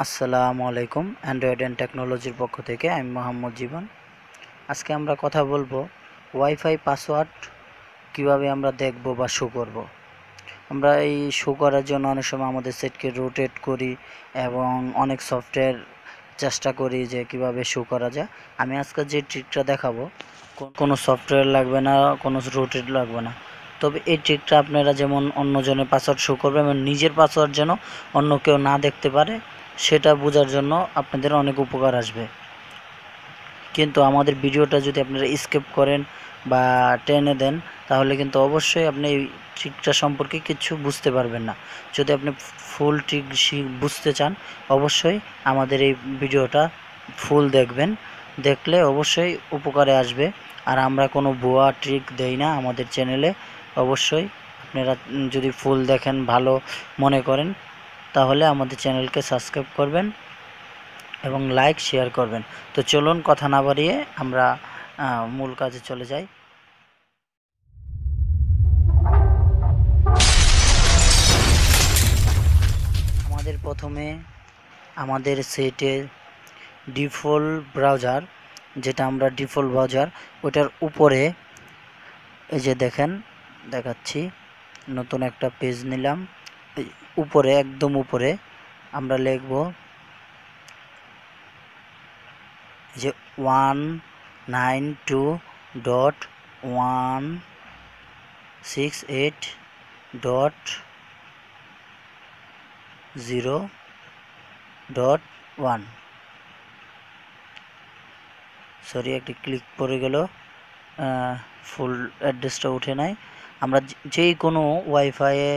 আসসালামু আলাইকুম। Android and টেকনোলজির পক্ষ থেকে আমি মোহাম্মদ জীবন। আজকে আমরা কথা বলবো ওয়াইফাই পাসওয়ার্ড কিভাবে আমরা দেখব বা শো করব। আমরা এই শো করার জন্য অনেক সময় আমাদের সেটকে রোটেট করি এবং অনেক সফটওয়্যার চেষ্টা করি যে কিভাবে শো করা যায়। আমি আজকে যে ট্রিকটা দেখাবো, কোনো সফটওয়্যার লাগবে না, কোনো রোটেট লাগবে না। তবে এই ট্রিকটা আপনারা যেমন অন্যজনের পাসওয়ার্ড শো করবে এবং নিজের পাসওয়ার্ড যেন অন্য কেউ না দেখতে পারে, সেটা বোঝার জন্য আপনাদের অনেক উপকার আসবে। কিন্তু আমাদের ভিডিওটা যদি আপনারা স্কিপ করেন বা টেনে দেন, তাহলে কিন্তু অবশ্যই আপনি এই ট্রিকটা সম্পর্কে কিছু বুঝতে পারবেন না। যদি আপনি ফুল ট্রিক বুঝতে চান, অবশ্যই আমাদের এই ভিডিওটা ফুল দেখবেন। দেখলে অবশ্যই উপকারে আসবে। আর আমরা কোনো ভুয়া ট্রিক দেই না আমাদের চ্যানেলে। অবশ্যই আপনারা যদি ফুল দেখেন, ভালো মনে করেন, তাহলে আমাদের চ্যানেলকে সাবস্ক্রাইব করবেন এবং লাইক শেয়ার করবেন। তো চলুন কথা না বাড়িয়ে আমরা মূল কাজে চলে যাই। আমাদের প্রথমে আমাদের সেটে ডিফল্ট ব্রাউজার, যেটা আমরা ডিফল্ট ব্রাউজার, ওটার উপরে এই যে দেখেন, দেখাচ্ছি, নতুন একটা পেজ নিলাম। উপরে, একদম উপরে আমরা লিখব যে 192.168.0.1। সরি, একটি ক্লিক পড়ে গেল, ফুল অ্যাড্রেসটা উঠে নাই। আমরা যেই কোনো ওয়াইফাইয়ে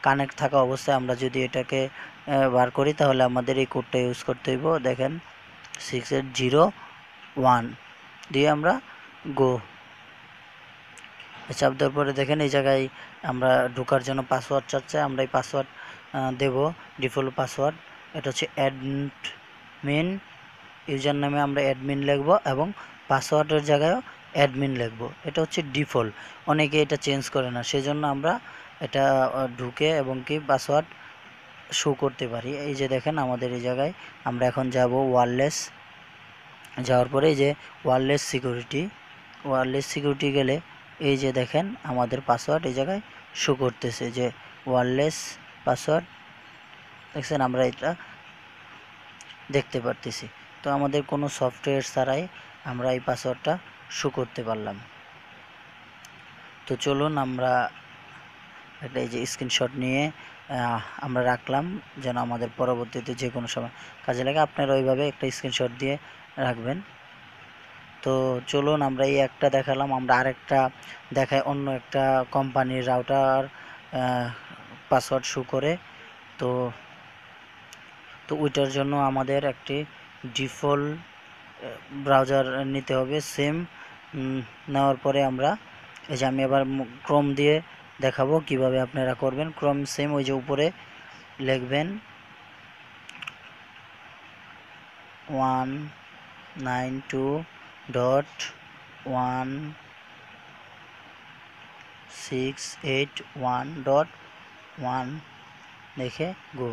কানেক্ট থাকা অবস্থায় আমরা যদি এটাকে বার করি, তাহলে আমাদের এই কোডটা ইউজ করতে হইব। দেখেন, 6801 দিয়ে আমরা গো চাপ দেওয়ার পরে দেখেন এই জায়গায় আমরা ঢোকার জন্য পাসওয়ার্ড চাচ্ছে। আমরা এই পাসওয়ার্ড দেব, ডিফল্ট পাসওয়ার্ড। এটা হচ্ছে অ্যাডমিন। ইউজার নামে আমরা অ্যাডমিন লিখব এবং পাসওয়ার্ডের জায়গায়ও অ্যাডমিন লিখব। এটা হচ্ছে ডিফল্ট, অনেকে এটা চেঞ্জ করে না, সেজন্য আমরা এটা ঢুকে এবং কি পাসওয়ার্ড শো করতে পারি। এই যে দেখেন আমাদের এই জায়গায় আমরা এখন যাব ওয়্যারলেস। যাওয়ার পরে এই যে ওয়্যারলেস সিকিউরিটি গেলে এই যে দেখেন আমাদের পাসওয়ার্ড এই জায়গায় শো করতেছে যে ওয়্যারলেস পাসওয়ার্ড। দেখছেন, আমরা এটা দেখতে পারতেছি। তো আমাদের কোনো সফটওয়্যার ছাড়াই আমরা এই পাসওয়ার্ডটা শো করতে পারলাম। তো চলুন আমরা একটা এই যে স্ক্রিনশট নিয়ে আমরা রাখলাম, যেন আমাদের পরবর্তীতে যে কোনো সময় কাজে লাগে। আপনারা ওইভাবে একটা স্ক্রিনশট দিয়ে রাখবেন। তো চলুন আমরা এই একটা দেখালাম, আমরা আরেকটা দেখাই। অন্য একটা কোম্পানির রাউটার পাসওয়ার্ড শো করে। তো ওইটার জন্য আমাদের একটি ডিফল্ট ব্রাউজার নিতে হবে। সেম নেওয়ার পরে আমরা এই যে আমি এবার ক্রোম দিয়ে দেখাবো কিভাবে আপনারা করবেন। ক্রোম সেম ওই যে উপরে লিখবেন 192.168.1 লিখে গো।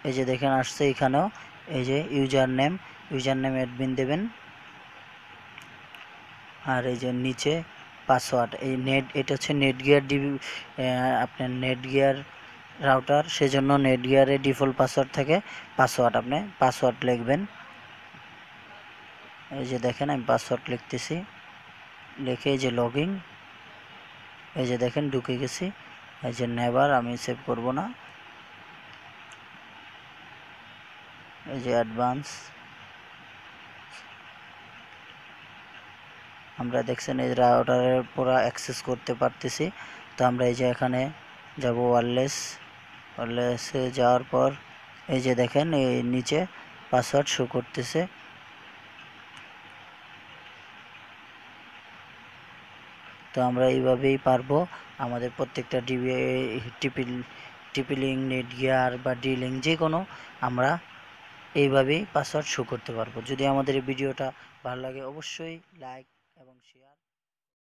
এই যে দেখেন আসছে, এখানেও এই যে ইউজার নেম অ্যাডমিন দেবেন। আর এই যে নিচে পাসওয়ার্ড, এই এটা হচ্ছে নেটগিয়ার আপনার নেটগিয়ার রাউটার, সেজন্য নেটগিয়ারে ডিফল্ট পাসওয়ার্ড থাকে। আপনি পাসওয়ার্ড লিখবেন। এই যে দেখেন আমি পাসওয়ার্ড লিখতেছি, লিখে এই যে লগইন, এই যে দেখেন ঢুকে গেছি। এই যে নেভার, আমি সেভ করব না। এই যে অ্যাডভান্স, আমরা দেখছেন এই রাউটারের পুরো অ্যাক্সেস করতে পারতেছি। তো আমরা এই যে এখানে যাব ওয়্যারলেসে যাওয়ার পর এই যে দেখেন এই নিচে পাসওয়ার্ড শো করতেছে। তো আমরা এইভাবেই পারবো আমাদের প্রত্যেকটা টিপি-লিঙ্ক, নেটগিয়ার বা ডি-লিঙ্ক যে কোনো আমরা এইভাবেই পাসওয়ার্ড শো করতে পারবো। যদি আমাদের এই ভিডিওটা ভালো লাগে, অবশ্যই লাইক এবং শেয়ার।